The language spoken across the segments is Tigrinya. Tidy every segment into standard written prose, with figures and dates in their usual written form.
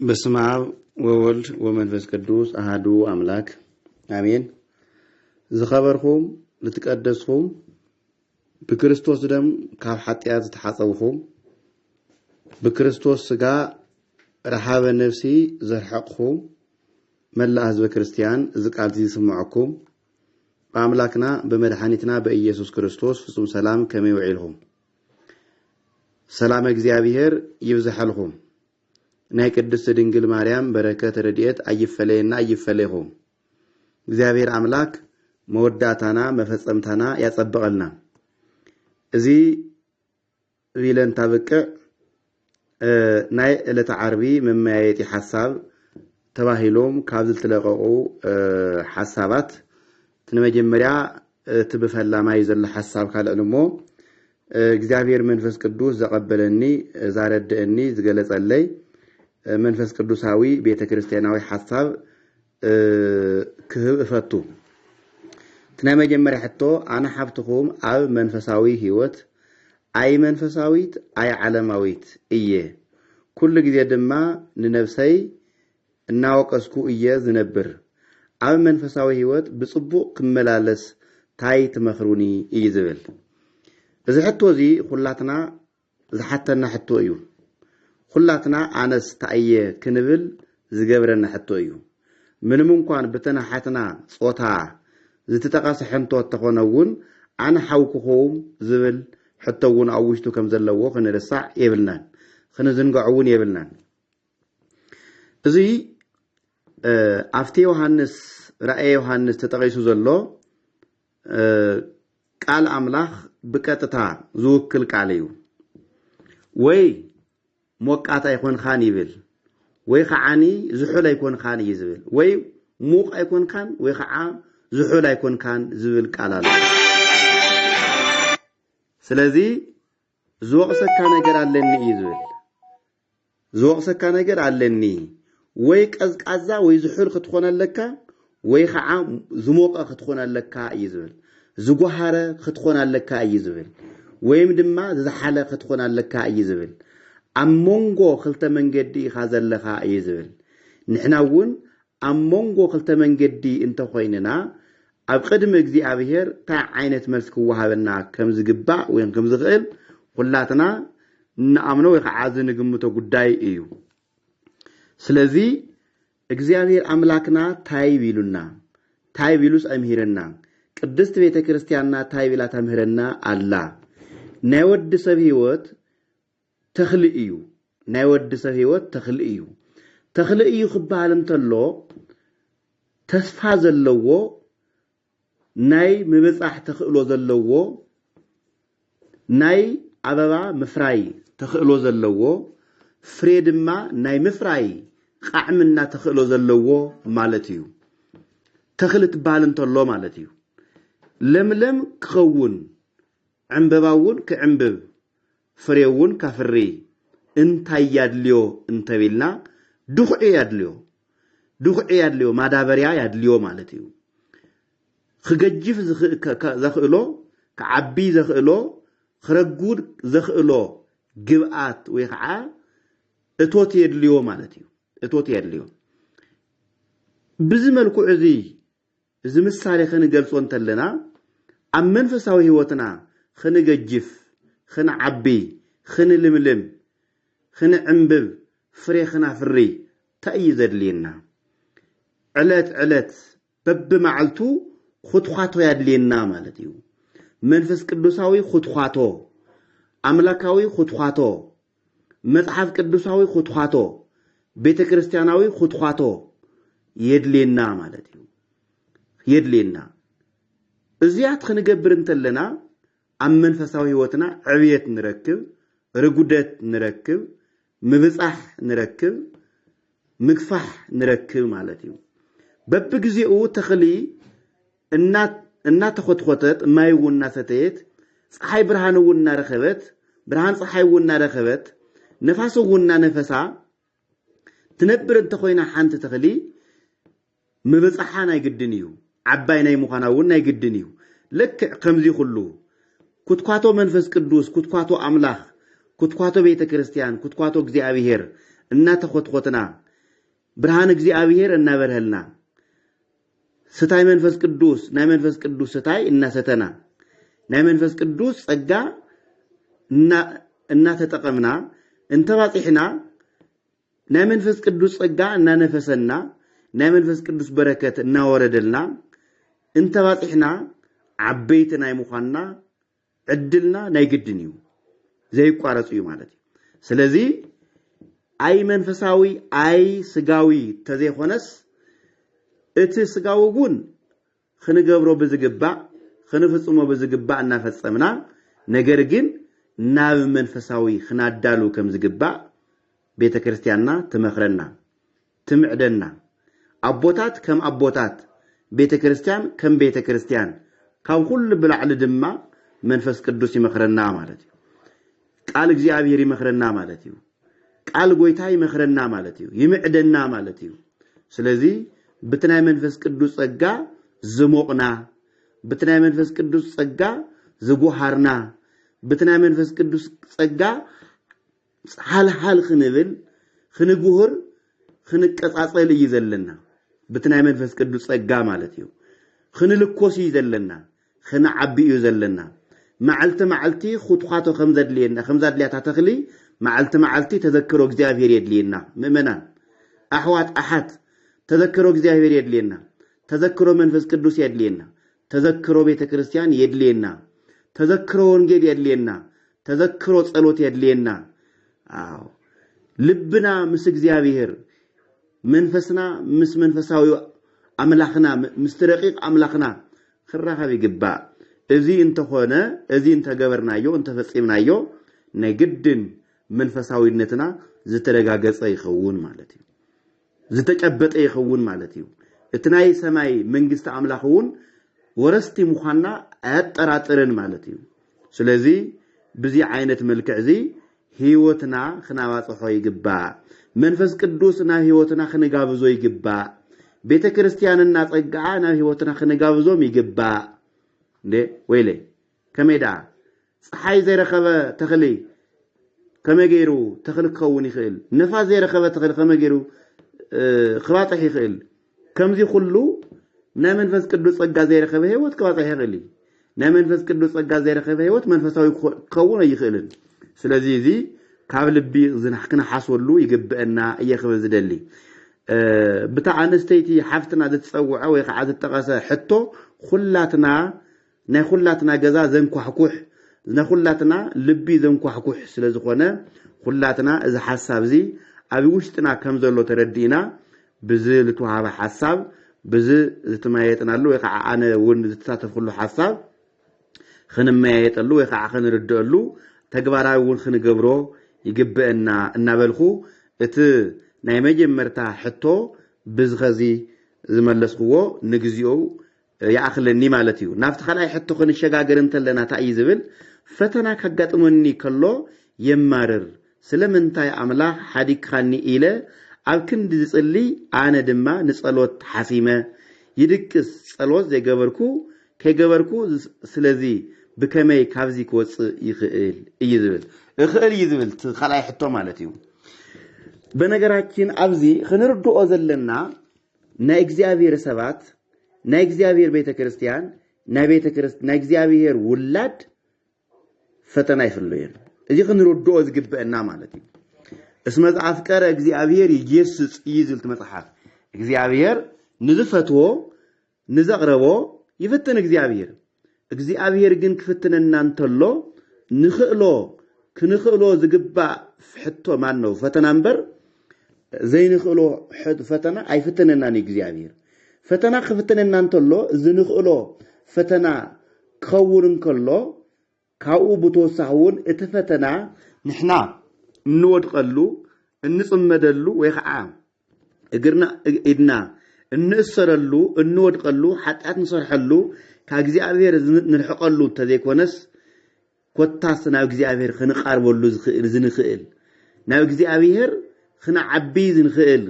በስመ አብ ወወልድ ወመንፈስ ቅዱስ አሐዱ አምላክ አሜን። ዝኸበርኩም ልትቀደስኩም በክርስቶስ ደም ካብ ኃጢአት ተሐጸውኩም በክርስቶስ ሥጋ ረሃበ ነፍሲ ዘርሐቅኩም መላ ሕዝበ ክርስቲያን ዝቃልቲ ዝስምዐኩም በአምላክና በመድኃኒትና በኢየሱስ ክርስቶስ ፍጹም ሰላም ከመይ ውዒልኩም ሰላም እግዚአብሔር ይብዛሐልኩም ናይ ቅድስት ድንግል ማርያም በረከት ረድኤት አይፈለይና አይፈለይኩም እግዚአብሔር አምላክ መወዳታና መፈጸምታና ያጸብቀልና እዚ ቢለን ታበቀ ናይ ዕለተ ዓርቢ መማያየጢ ሐሳብ ተባሂሎም ካብ ዝልተለቀቁ ሐሳባት ተመጀመሪያ ትበፈላማይ ዘለ ሐሳብ ካልዕልሞ እግዚአብሔር መንፈስ ቅዱስ ዘቀበለኒ ዛረደኒ ዝገለጸለይ መንፈስ ቅዱሳዊ ቤተክርስቲያናዊ ሐሳብ ክህብ እፈቱ ትናይ መጀመሪያ ሕቶ አነ ሐብትኩም አብ መንፈሳዊ ህይወት አይ መንፈሳዊት አይ ዓለማዊት እየ ኩሉ ጊዜ ድማ ንነፍሰይ እናወቀስኩ እየ ዝነብር አብ መንፈሳዊ ህይወት ብጽቡቅ ክመላለስ ታይ ትመኽሩኒ እየ ዝብል እዚ ሕቶ እዚ ሁላትና ዝሓተና ሕቶ እዩ ሁላትና አነስ ታየ ክንብል ዝገብረና ሕቶ እዩ ምንም እንኳን በተናሓትና ጾታ ዝተጠቃሰ ሕንቶ ተኾነውን አነ ሓውኩኹም ዝብል ሕቶውን አውሽቱ ከም ዘለዎ ክንርሳዕ የብልናን ክንዝንጋዑውን የብልናን እዚ አፍቲ ዮሐንስ ራእየ ዮሐንስ ተጠቂሱ ዘሎ ቃል አምላኽ በቀጥታ ዝውክል ቃል እዩ ወይ ሞቃታ ይኮን ኻን ይብል ወይ ኻዓኒ ዝሑል አይኮን ኻን ይዝብል ወይ ሙቅ አይኮን ኻን ወይ ኻዓ ዝሑል አይኮን ኻን ዝብል ቃል አለ ስለዚህ ዝወቅሰካ ነገር አለኒ ይዝብል ዝወቅሰካ ነገር አለኒ ወይ ቀዝቃዛ ወይ ዝሑል ክትኾነለካ ወይ ኻዓ ዝሞቀ ክትኾነለካ ይዝብል ዝጓሃረ ክትኾነለካ ይዝብል ወይም ድማ ዝሓለ ክትኾነለካ ይዝብል አሞንጎ ክልተ መንገዲ ኻዘለኻ ይዝብል ንሕናውን አሞንጎ ክልተ መንገዲ እንተ ኮይንና ኣብ ቅድመ እግዚአብሔር ታ ዓይነት መልስ ክወሃበና ከም ዝግባእ ወይ ከም ዝኽእል ሁላትና ንአምኖ ወይ ኻዓ ዝንግምቶ ጉዳይ እዩ ስለዚህ እግዚአብሔር አምላክና ታይ ቢሉና ታይ ቢሉስ አምሂረና ቅድስት ቤተ ክርስቲያንና ታይ ቢላ ተምህረና አላ ናይ ወድ ሰብ ህይወት ተኽሊ እዩ ናይ ወድ ሰብ ህይወት ተኽሊ እዩ ክባል እንተሎ ተስፋ ዘለዎ ናይ ምብጻሕ ተኽእሎ ዘለዎ ናይ አበባ ምፍራይ ተኽእሎ ዘለዎ ፍሬ ድማ ናይ ምፍራይ ቃዕምና ተኽእሎ ዘለዎ ማለት እዩ ተኽሊ ትባል እንተሎ ማለት እዩ ለምለም ክኸውን ዕንበባውን ክዕንብብ ፍሬውን ካፍሪ እንታይ ያድልዮ እንተቢልና ድኹዕ ያድልዮ ማዳበሪያ ያድልዮ ማለት እዩ ክገጅፍ ዘኽእሎ ከዓቢ ዘኽእሎ ክረጉድ ዘኽእሎ ግብአት ወይ ከዓ እቶት የድልዮ ማለት እዩ እቶት የድልዮ ብዚ መልኩ እዚ ምሳሌ ክንገልጾ እንተለና ኣብ መንፈሳዊ ህይወትና ክንገጅፍ ክንዓቢ ክንልምልም ክንዕንብብ ፍሬ ክናፍሪ ታይ ዘድልየና ዕለት በብመዓልቱ ኹትኻቶ ያድልየና ማለት እዩ መንፈስ ቅዱሳዊ ኹትኻቶ አምላካዊ ኹትኻቶ መጽሐፍ ቅዱሳዊ ኹትኻቶ ቤተ ክርስቲያናዊ ኹትኻቶ የድልየና ማለት እዩ የድልየና እዚያት ክንገብር እንተለና ኣብ መንፈሳዊ ህይወትና ዕብየት ንረክብ ርጉደት ንረክብ ምብጻሕ ንረክብ ምግፋሕ ንረክብ ማለት እዩ በብግዚኡ ተኽሊ እናተኾትኾተት ማይውን እናሰተየት ፀሐይ ብርሃንውን እናረኸበት ብርሃን ፀሐይውን እናረኸበት ነፋስውን እናነፈሳ ትነብር እንተ ኮይና ሓንቲ ተኽሊ ምብጻሓ ናይ ግድን እዩ ዓባይ ናይ ምዃናውን ናይ ግድን እዩ ልክዕ ከምዚ ኩሉ ኩትኳቶ መንፈስ ቅዱስ ኩትኳቶ አምላኽ ኩትኳቶ ቤተ ክርስቲያን ኩትኳቶ እግዚአብሔር እናተኾትኾትና برهان እግዚአብሔር እናበርህልና ስታይ መንፈስ ቅዱስ ናይ መንፈስ ቅዱስ ስታይ እናሰተና ናይ መንፈስ ቅዱስ ጸጋ እና ተጠቀምና እንተባጽሕና ናይ መንፈስ ቅዱስ ጸጋ እናነፈሰና ናይ መንፈስ ቅዱስ በረከት እናወረደልና እንተባጽሕና ዓበይት ናይ ሙኻና ዕድልና ናይ ግድን እዩ ዘይቋረጽ እዩ ማለት ስለዚህ አይ መንፈሳዊ አይ ስጋዊ ተዘይኾነስ እቲ ስጋው ጉን ክንገብሮ በዝግባ ክንፍጽሞ በዝግባ እናፈጸምና ነገር ግን ናብ መንፈሳዊ ክናዳሉ ከም ዝግባ ቤተክርስቲያንና ትመኽረና ትምዕደና አቦታት ከም አቦታት ቤተክርስቲያን ከም ቤተክርስቲያን ካብ ሁሉ ብላዕል ድማ መንፈስ ቅዱስ ይመኽረና ማለት እዩ ቃል እግዚአብሔር ይመኽረና ማለት እዩ ቃል ጎይታ ይመኽረና ማለት እዩ ይምዕደና ማለት እዩ ስለዚህ ብትናይ መንፈስ ቅዱስ ጸጋ ዝሞቅና ብትናይ መንፈስ ቅዱስ ጸጋ ዝጉሃርና ብትናይ መንፈስ ቅዱስ ጸጋ ሓልሓል ክንብል ክንጉህር ክንቀጻጸል ይዘለና ብትናይ መንፈስ ቅዱስ ጸጋ ማለት እዩ ክንልኮስ ይዘለና ክንዓቢ ይዘለና معلت معلتي خطخاتو خمزادلياتا تخلي معلت معلتي تذكروا እግዚአብሔር يدلينا مؤمنا احوات احد تذكروا እግዚአብሔር يدلينا تذكروا منفس قدوس يدلينا تذكروا ቤተ ክርስቲያን يدلينا تذكروا ወንጌል يدلينا تذكروا ጸሎት يدلينا አዎ ልብና ምስ እግዚአብሔር መንፈስና ምስ መንፈሳዊ አምላኽና ምስ ረቂቅ አምላኽና ክራኸብ ይግባ እዚህ እንተሆነ እዚህ እንተገበርናዮ እንተፈጽምናዮ ነግድን መንፈሳዊነትና ዝተረጋገጸ ይኸውን ማለት እዩ ዝተጨበጠ ይኸውን ማለት እዩ እትናይ ሰማይ መንግስት አምላኽውን ወረስቲ ሙኻና አያጠራጥረን ማለት እዩ ስለዚህ በዚህ አይነት መልክዕ እዚ ህይወትና ክናዋጽሖ ይግባ መንፈስ ቅዱስና ህይወትና ክነጋብዞ ይግባ ቤተክርስቲያንና ጸጋና ህይወትና ክነጋብዞም ይግባ እንዴ ወይሌ ከመዳ ፀሐይ ዘይረኸበ ተኽሊ ከመገይሩ ተኽል ከውን ይኽእል ነፋስ ዘይረኸበ ተኽል ከመገይሩ ክባጽሕ ይኽእል ከምዚ ሁሉ ናይ መንፈስ ቅዱስ ጸጋ ዘይረኸበ ህይወት ክባጽሕ ይኽእል ናይ መንፈስ ቅዱስ ጸጋ ዘይረኸበ ህይወት መንፈሳዊ ከውን ይኽእል ስለዚህ እዚ ካብ ልቢ ዝናሕክና ሓስወሉ ይግብአና እየኽበ ዝደሊ ብታ ኣንስተይቲ ሓፍትና ዝትጸውዐ ወይ ከዓ ዝጠቀሰ ሕቶ ኩላትና ናይ ኩላትና ገዛ ዘንኳሕኩሕ ናይ ኩላትና ልቢ ዘንኳሕኩሕ ስለዝኾነ ኩላትና እዚ ሐሳብ እዚ ኣብ ውሽጥና ከም ዘሎ ተረዲና ብዝ ልትወሃበ ሐሳብ ብዝ ዝትማየጥናሉ ወይ ከዓ ኣነ ውን ዝተሳተፍኩሉ ሐሳብ ክንመያየጠሉ ወይ ከዓ ክንርድአሉ ተግባራዊ ውን ክንገብሮ ይግብአና እናበልኹ እቲ ናይ መጀመርታ ሕቶ ብዝኸዚ ዝመለስክዎ ንግዚኡ ያአኽለኒ ማለት እዩ ናፍት ኸላይ ሕቶ ክንሸጋገር እንተለና ታይ ዝብል ፈተና ካጋጥመኒ ከሎ የማርር ስለምንታይ አምላኽ ሓዲካኒ ኢለ ኣብ ክንዲ ዝጽሊ ኣነ ድማ ንጸሎት ሓሲመ ይድቅስ ጸሎት ዘይገበርኩ ከገበርኩ ስለዚ ብከመይ ካብዚ ክወጽ ይኽእል ይዝብል ኸላይ ሕቶ ማለት እዩ በነገራችን ኣብዚ ክንርድኦ ዘለና ናይ እግዚአብሔር ሰባት ናይ እግዚአብሔር ቤተክርስቲያን ናይ እግዚአብሔር ውላድ ፈተና ይፍሉየን እዚ ክንርድኦ ዝግብአና ማለት እዩ እስመ ዘአፍቀረ እግዚአብሔር ይገስጽ ይዝልት መጽሐፍ እግዚአብሔር ንዝፈትዎ ንዘቅረቦ ይፈትን እግዚአብሔር ግን ክፍትነና እንተሎ ክንኽእሎ ዝግባ ፍሕቶ ማን ነው ፈተና እንበር ዘይንኽእሎ ፈተና አይፈተነናን እግዚአብሔር ፈተና ክፍትነና እንተሎ ዝንኽእሎ ፈተና ክኸውን ከሎ ካኡ ብተወሳውን እቲ ፈተና ንሕና እንወድቀሉ እንጽመደሉ ወይ ከዓ እግርና ኢድና እንእሰረሉ እንወድቀሉ ኃጢአት እንሰርሐሉ ከእግዚአብሔር ንርሕቀሉ ተዘይኮነስ ኮታስ ናብ እግዚአብሔር ክንቃርበሉ ዝንኽእል ናብ እግዚአብሔር ክንዓቢ ዝንኽእል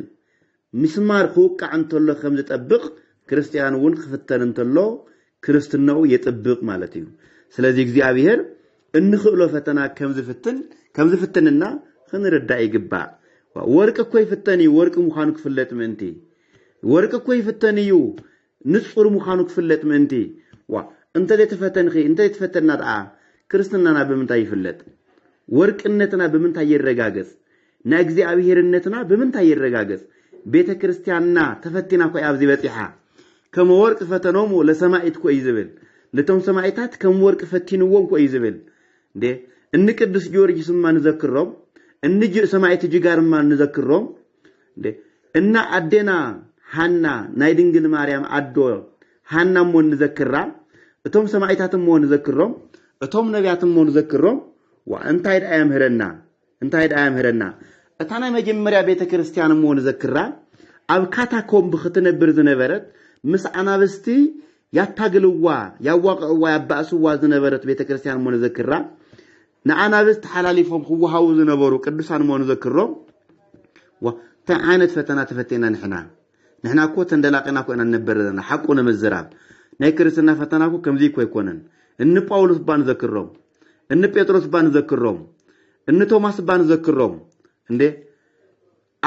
ምስማር ክውቃዕ እንተሎ ከም ዝጠብቅ ክርስቲያን ውን ክፍተን እንተሎ ክርስትናው የጥብቅ ማለት እዩ ስለዚህ እግዚአብሔር እንኽእሎ ፈተና ከም ዝፍትንና ክንርዳ ይግባ ወርቅ እኮ ይፈተኒ ወርቅ ሙኻኑ ክፍለጥ ምንቲ ወርቅ እኮ ይፈተኒዩ ንጹር ሙኻኑ ክፍለጥ ምንቲ እንተ ለተፈተንኺ እንተ ለተፈተና ዳ ክርስትናና በምንታይ ይፍለጥ ወርቅነትና በምንታይ ይረጋገጽ ና እግዚአብሔርነትና በምንታይ ይረጋገጽ ቤተ ክርስቲያንና ተፈቲና ኮ ያብዚ በጽሓ ከም ወርቅ ፈተኖሙ ለሰማይት ኮ ይዝብል ለቶም ሰማይታት ከም ወርቅ ፈቲንዎም ኮ ይዝብል እንዴ እን ቅዱስ ጊዮርጊስ ማን ዘክሮም እንጂ ሰማይት ጅጋር ማን ዘክሮም እንዴ እና አዴና ሃና ናይ ድንግል ማርያም አዶ ሃና ሞን ዘክራ እቶም ሰማይታትም ሞን ዘክሮም እቶም ነቢያትም ሞን ዘክሮም ወአንታይ ዳያምህረና እታና መጀመሪያ ቤተ ክርስቲያን ሞን ዘክራ አብ ካታኮም በختነብር ዝነበረት ምስ አናብስቲ ያታግልዋ ያዋቀዋ ያባሱዋ ዝነበረት ቤተ ክርስቲያን ሞን ዘክራ نعنابست حلاليفهم خوهاو زنبرو قدسان مون ذكرهم وتعانت فتنا تفتينا نحنا كو تندلاقنا كو ان نبرنا حقنا مزراب ناي كرسنا فتناكو كمزي كو يكونن ان باولوس بان ذكرهم ان بيتروس بان ذكرهم ان توماس بان ذكرهم እንዴ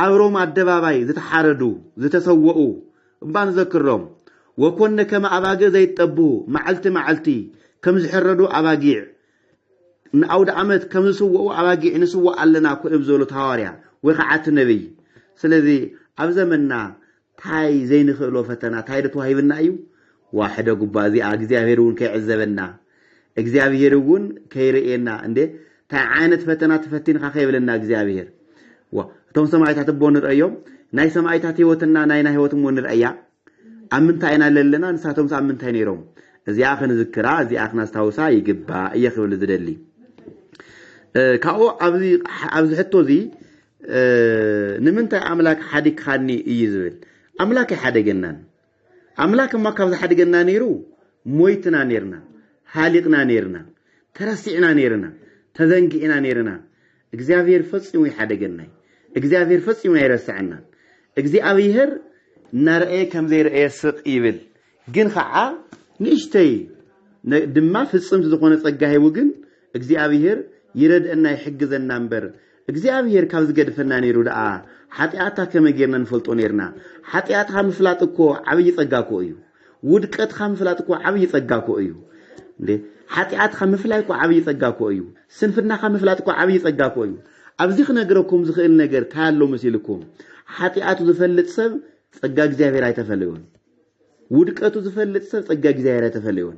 አብሮም አደባባይ ዝተሐረዱ ዝተሰወኡ ባን ذكرهم وكن كما اباغ ዘይጠቡ ማዓልቲ ከም ዝሕረዱ አባጊዕ نعود عمد كم نسوء أواجع نسوء علنا كل بزولة هواريا وقعت النبي سلذي أبزمنا تاي زين خلو فتنا تاي رتوهاي بالنايو واحد أقول ذي أجزاهيرون كعزبنا أجزاهيرون كيرئنا عنده تعاند فتنا تفتين خايب لنا أجزاهير وتوم سمعت هتبون الأيام ناي سمعت هتيوتنا ناي هتيوت مون الأيا أمن تاينا لنا نساتهم أمن تاينيرهم زي آخر نذكرها زي آخر نستوسا يجيبها يخلو الزدلي كاو أبزي حتو زي نمنت أملاك حدك خاني يزول أملاك حد جنان أملاك ما كابز حد جنان يرو مويتنا نيرنا حالقنا نيرنا ترسعنا نيرنا تذنقنا نيرنا إجزافير فصيوي حد جناي إجزافير فصيوي يرسعنا إجزافير نرأي كم زي رأي سق يبل جن خاء نشتي دما في الصمت زقونة صجاه وجن إجزافير يرد أن يحجز النمبر إجزافير كابز قد فنان يرود حتياتها كم جيرنا نفلتونيرنا حتياتها مفلاتكو عبي صجاكو أيو ودكت خام مفلاتكو عبي صجاكو أيو ليه حتياتها مفلاتكو عبي صجاكو أيو سنفرنا خام مفلاتكو عبي صجاكو أيو أبزيخ نجركم زخيل نجر تعالوا مسيلكم حتياتو زفلت سب صجاك إجزافير هيتفلون ودكتو زفلت سب صجاك إجزافير هيتفلون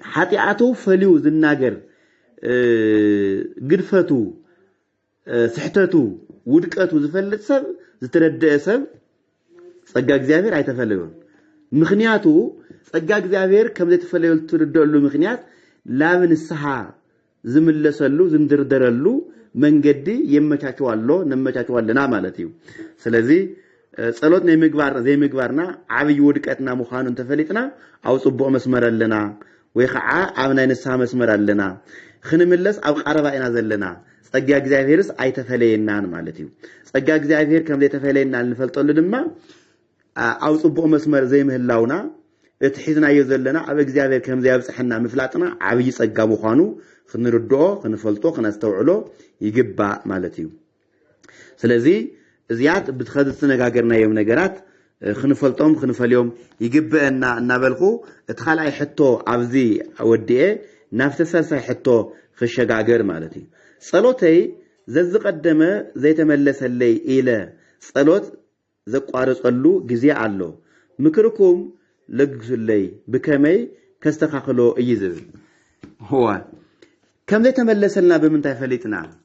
حتياتو فليو زناجر قرفتو سحتتو ودكتو زفلت سب زتردد سب صجاك إجزافير هيتفلون مخنياتو صجاك إجزافير كم زتفليو ترددلو مخنيات لا من السحا زملسلو زندردرلو من قدي يمتاچوالو نمتاچوالنا مالتيو سلازي ጸሎት ነይ ምግባር ዘይ ምግባርና ዓብይ ወድቀትና ሙኻኑን ተፈሊጥና አው ጽቡቕ መስመር አለና ወይ ኸዓ አብናይ ንሳ መስመር አለና ክንምለስ አብ ቀረባ ኢና ዘለና ጸጋ እግዚአብሔርስ አይተፈለየናን ማለት እዩ ጸጋ እግዚአብሔር ከም ዘይተፈለየና እንፈልጠሉ ድማ አው ጽቡቕ መስመር ዘይ ምህላውና እትሒዝናዮ ዘለና አብ እግዚአብሔር ከም ዘይብጽሕና ምፍላጥና ዓብይ ጸጋ ሙኻኑ ክንርድኦ ክንፈልጦ ክነስተውዕሎ ይግባ ማለት እዩ ስለዚህ زياد بتخذ نجاجرنا يوم نجارات خنفلتهم خنفليهم يجيبنا نبلغو ادخل أي حتى عبزي وديه نفس السلسلة حتى في الشجاجر مالتي صلوتي زي قدمه زي تملس اللي إلى صلوت زي قارس قلو جزية علو مكركم لجز اللي بكمي كاستخاخلو يزل هو كم زي تملس لنا بمنتهى فليتنا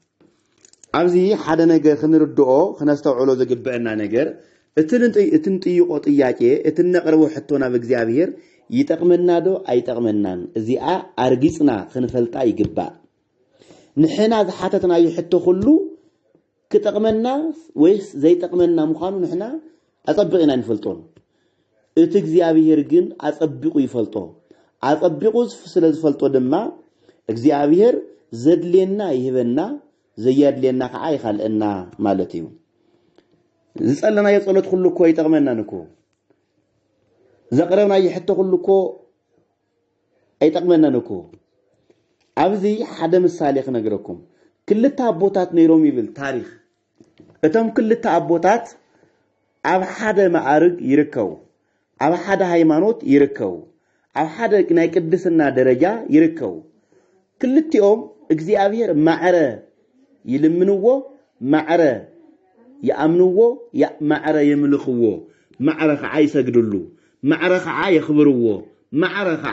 أبزي حدا نجار خنردقه خنستوعله زجبنا نجار اتنطيقو طياقي اتنقربو حتونا بእግዚአብሔር يتقمنا دو ايتقمنان ازيا ارغيصنا خنفلطا يغبا نحنا زحاتتنا يحتو كله كتقمنا ويس زي تقمنا مخانو نحنا اطبقنا نفلطون ات እግዚአብሔር ግን አጸብቁ ይፈልጦ አጸብቁ ስለዝፈልጦ ድማ እግዚአብሔር ዘድሌና ይህበና زياد لنا خاي خلقنا مالتيو زصلنا يصلت كله كو يتقمنا نكو زقرنا يحتى كله كو يتقمنا نكو ابزي حدا مثالي نغركم كلتا بوتات نيروم يبل تاريخ እቶም ክልተ አቦታት ኣብ ሓደ ማዕርግ ይርከቡ ኣብ ሓደ ሃይማኖት ይርከቡ ኣብ ሓደ ናይ ቅድስና ደረጃ ይርከቡ ክልቲኦም እግዚአብሔር ማዕረ ይልምንዎ ማዕረ يأمنوه معرة يملكوه معرة عيسجدلو معرة يخبروه معرة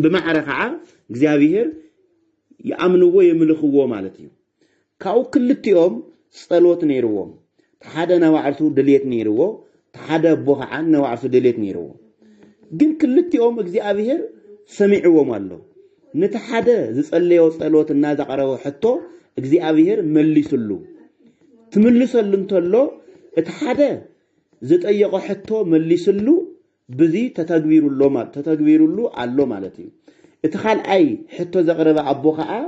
بمعرة እግዚአብሔር يأمنوه يملكوه مالتي كاو كلتيهم صلوت نيروهم تحدا نوعرسو دليت نيروه تحدا بوخا نوعرسو دليت نيروه ግን كلتيهم እግዚአብሔር سمعوه مالو نتحدا زصليو صلوتنا زقرو حتى እግዚአብሔር مليسلو تملسل انتلو اتحدا زطيقو حتو مليسلو بزي تتغبيرلو علو مالتي اتخال اي حتو زقرب ابوخا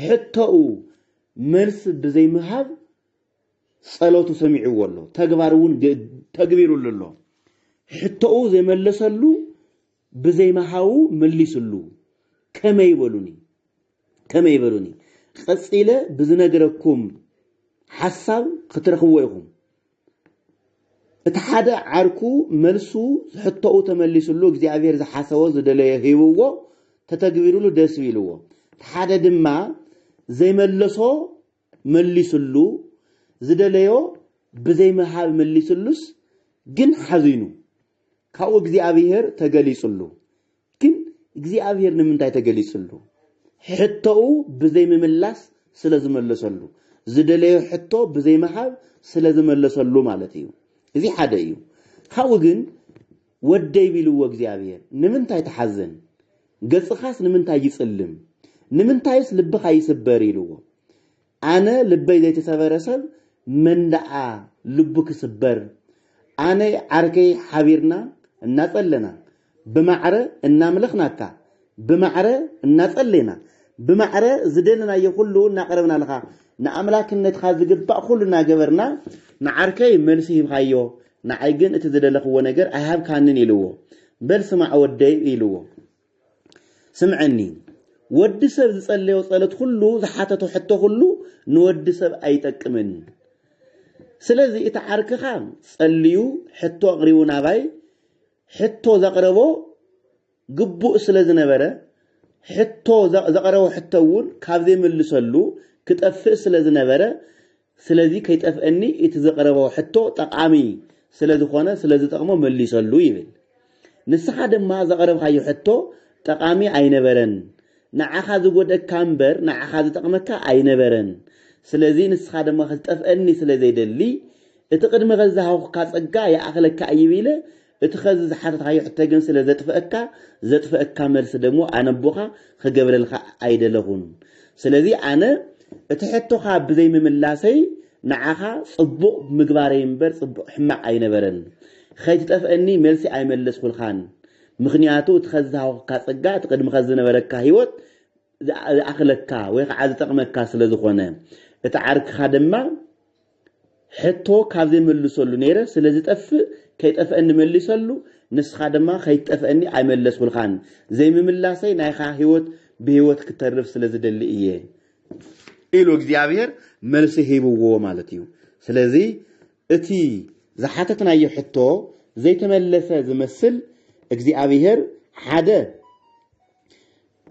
حتو مرس بزي مهاب صلوتو سمعوولو تغبارون تغبيرلو حتو زي ملسلو بزي مهاو مليسلو كما يبلوني قصيله بزنغركم حساب خطرخو يخم اتحدا عركو ملسو حتو تملسلو እግዚአብሔር زحاسو زدليه هيوو تتغبيرلو دسويلو اتحدا دما زي ملسو ملسلو زدليو بزي محاب ملسلوس ግን حزينو ካው እግዚአብሔር ተገሊጽሉ ግን እግዚአብሔር ንምንታይ ተገሊጽሉ حتو بزي مملاس ስለዝመለሰሉ زدليه حتو بزي محاب ስለዝመለሰሉ ማለት እዩ እዚ ሓደ እዩ ካው ግን ወደይ ቢልዎ እግዚአብሔር ንምንታይ ተሐዘን ገጽኻስ ንምንታይ ይጽልም ንምንታይስ ልብኻ ይስበር ይልዎ አነ ልበይ ዘይተሰበረሰብ መንዳአ ልቡክ ስበር አነ ዓርከይ ሓቢርና እናጸለና በማዕረ እናምለኽናካ በማዕረ እናጸለና በማዕረ ዝደልና ይሁሉ እናቀረብና ለኻ نأملاكنت خازجبا كلنا جبرنا نعركي ملسي بخايو نعيجن اتزدلخو ونجر أهاب كانن يلوه بل سمع ودي يلوه سمعني ود سب تصلي وصلت كله زحاتته حتى كله نود سب أيتك من سلذي اتعارك خام صليو حتى أغريونا باي حتى ذقربو قبو سلذي نبرة حتى ذقربو حتى ون كابذي من اللي صلو كتأفئ سلذي نبرة سلذي كيتأفئني اتزقربو حتى تقامي سلذي خوانا سلذي تقامو من اللي صلو يبل نسخة دما زقرب خايو حتى تقامي عين برن نعخا زقود كامبر نعخا زتقمك عين برن سلذي نسخة دما خلتأفئني سلذي دلي اتقد مغزها وقاصقا يا اخلك ايبيله اتخذ حتى خايو حتى جن سلذي زتفأكا مرس دمو انا بوخا خجبر الخ ايدلهون سلذي انا اتحتو خاب زي مملاسي نعخا صبق مغبار ينبر صبق حما عين برن خيت تفأني ملسي ايملس خلخان مخنياتو تخزها وقاصقا تقد مخزن بركا هيوت اخلكا وي قعد تقمكا سلازخونه اتعارك خادما حتو كابزي ملسولو نيره سلازي طف كيطفئن ملسولو نسخا دما خيطفئني ايملس خلخان زي مملاسي نايخا هيوت بهيوت كترف سلازي دلئيه إلو እግዚአብሔር መልስ ሄብዎ ማለት እዩ ስለዚህ እቲ ዘሓተትና ይሕቶ ዘይተመለሰ ዝመስል እግዚአብሔር ሓደ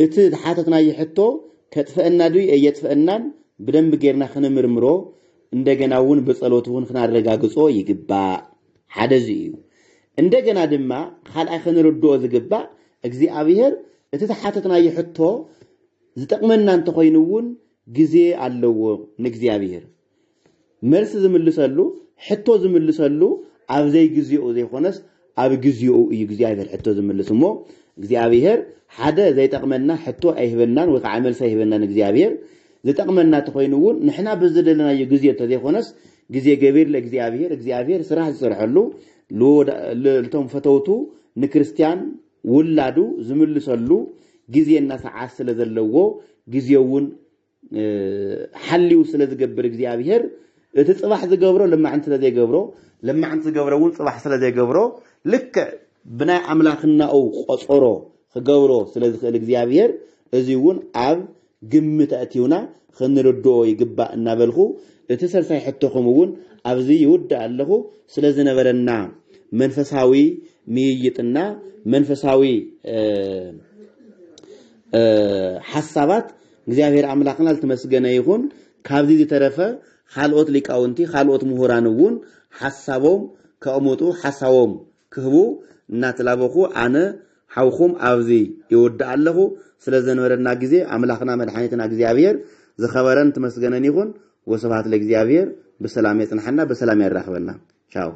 እቲ ዘሓተትና ይሕቶ ከጥፈና ዱይ እየጥፈናን በደንብ ጌርና خنምርምሮ እንደገናውን በጸሎቱን خنአረጋግጾ ይግባ ሓደ እዩ እንደገና ድማ ካልአይ خنርድኦ ዝግባ እግዚአብሔር እቲ ዘሓተትና ይሕቶ ዝጠቅመና እንተ ኮይኑውን ጊዜ አለው ንግዚአብሔር መልስ ዝምልሰሉ ሕቶ ዝምልሰሉ ኣብ ዘይ ግዚኡ ዘይኾነስ ኣብ ግዚኡ እዩ እግዚአብሔር ሕቶ ዝምልስሞ እግዚአብሔር ሓደ ዘይጠቅመና ሕቶ አይህበናን ወይ ከዓመል ሳይህበናን እግዚአብሔር ዝጠቅመና ተኮይኑውን ንሕና በዝደለናዮ ጊዜ ተዘይኾነስ ጊዜ ገቢር ለእግዚአብሔር እግዚአብሔር ስራሕ ዝሰርሐሉ ለቶም ፈተውቱ ንክርስቲያን ውላዱ ዝምልሰሉ ጊዜና ሰዓት ስለዘለዎ ጊዜውን حليو سلازغبر እግዚአብሔር እቲ ጽባህ ዝገብሮ ለማዕንት ስለዘይገብሮ ለማዕንት ዝገብሮውን ጽባህ ስለዘይገብሮ ልክ ብናይ አምላኽናው ቆጾሮ ዝገብሮ ስለዝኽእል እግዚአብሔር እዚውን ኣብ ግምት አትዩና خنردو يغبا እናበልኹ እቲ ሰልሳይ ሕቶኹምውን ኣብዚ ይውድ ኣለኹ ስለዚህ ነበረና መንፈሳዊ ሚይይጥና መንፈሳዊ ሐሳባት እግዚአብሔር አምላክና ለተመስገነ ይሁን ካብዚ ዝተረፈ ካልኦት ሊቃውንቲ ካልኦት ምሁራንውን ሐሳቦም ከእሙጡ ሐሳቦም ክህቡ እናተላበኹ አነ ሓውኹም ኣብዚ ይውድ ኣለኹ ስለዚህ ነበረና ጊዜ አምላክና መድኃኒትና እግዚአብሔር زخبرن تمسجنن يكون وسبحت لإግዚአብሔር بسلام يصنحنا بسلام يرخبنا. شاو.